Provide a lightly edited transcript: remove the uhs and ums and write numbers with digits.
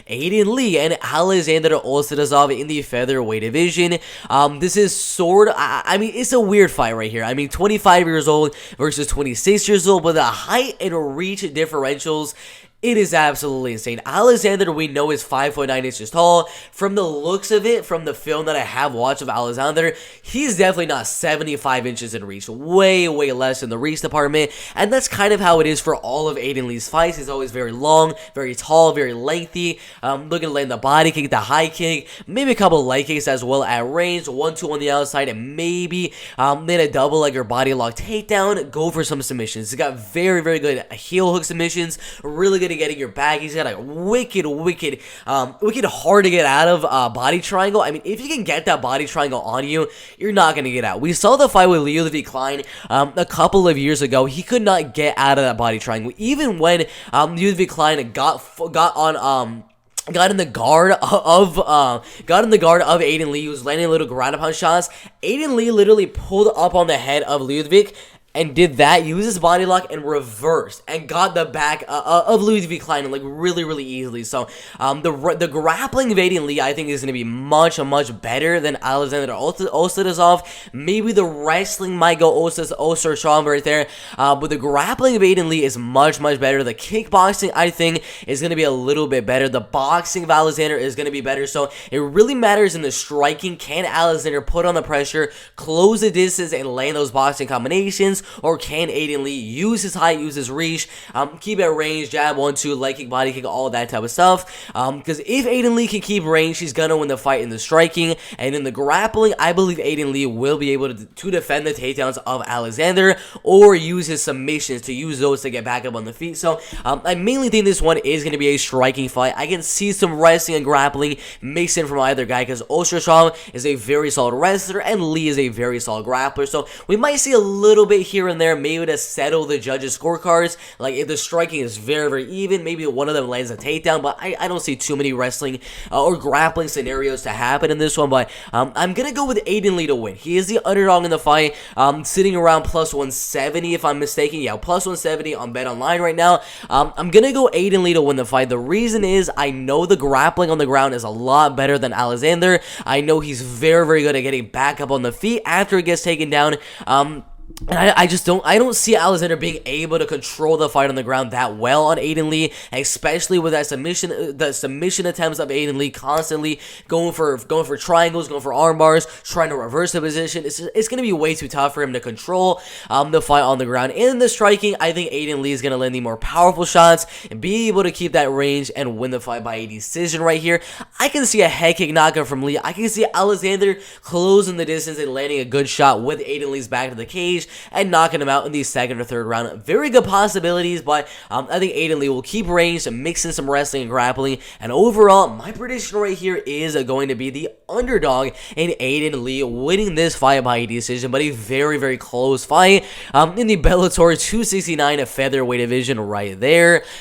Aiden Lee and Aleksandr Osetrov in the featherweight division. This is I mean, it's a weird fight right here. I mean, 25 years old versus 26 years old, but the height and reach differentials, it is absolutely insane. Aleksandr, we know, is 5'9" inches tall. From the looks of it, from the film that I have watched of Aleksandr, he's definitely not 75 inches in reach. Way, way less in the reach department. And that's kind of how it is for all of Aiden Lee's fights. He's always very long, very tall, very lengthy. Looking to land the body kick, the high kick, maybe a couple of leg kicks as well at range. 1-2 on the outside, and maybe then a double leg or body lock takedown. Go for some submissions. He's got very, very good heel hook submissions. Really good at getting your back. He's got a wicked hard to get out of body triangle. I mean, if you can get that body triangle on you, you're not going to get out. We saw the fight with Ludwig Klein a couple of years ago. He could not get out of that body triangle. Even when Ludwig Klein got in the guard of Aiden Lee, who was landing little ground and pound shots. Aiden Lee literally pulled up on the head of Ludwig and did that, used his body lock, and reversed, and got the back of Ludwig Klein, like, really, really easily. So, the grappling of Aiden Lee, I think, is going to be much, much better than Aleksandr Osetrov. Maybe the wrestling might go Osetrov right there, but the grappling of Aiden Lee is much, much better. The kickboxing, I think, is going to be a little bit better. The boxing of Aleksandr is going to be better. So, it really matters in the striking. Can Aleksandr put on the pressure, close the distance, and land those boxing combinations? Or can Aiden Lee use his height, use his reach, keep at range, jab, 1-2, leg kick, body kick, all that type of stuff? Because if Aiden Lee can keep range, he's going to win the fight in the striking. And in the grappling, I believe Aiden Lee will be able to defend the takedowns of Aleksandr, or use his submissions to use those to get back up on the feet. So I mainly think this one is going to be a striking fight. I can see some wrestling and grappling mixed in from either guy, because Osetrov is a very solid wrestler and Lee is a very solid grappler. So we might see a little bit here and there, maybe to settle the judges' scorecards. Like, if the striking is very, very even, maybe one of them lands a takedown, but I don't see too many wrestling or grappling scenarios to happen in this one. But I'm going to go with Aiden Lee to win. He is the underdog in the fight, sitting around plus 170 if I'm mistaken. Yeah, plus 170 on Bet Online right now. I'm going to go Aiden Lee to win the fight. The reason is I know the grappling on the ground is a lot better than Aleksandr. I know he's very, very good at getting back up on the feet after it gets taken down. And I don't see Aleksandr being able to control the fight on the ground that well on Aiden Lee, especially with that the submission attempts of Aiden Lee constantly going for triangles, going for arm bars, trying to reverse the position. It's going to be way too tough for him to control the fight on the ground. In the striking, I think Aiden Lee is going to land the more powerful shots and be able to keep that range and win the fight by a decision right here. I can see a head kick knockout from Lee. I can see Aleksandr closing the distance and landing a good shot with Aiden Lee's back to the cage and knocking him out in the second or third round. Very good possibilities, but I think Aiden Lee will keep range and mix in some wrestling and grappling. And overall, my prediction right here is going to be the underdog in Aiden Lee winning this fight by a decision, but a very, very close fight in the Bellator 269 featherweight division right there.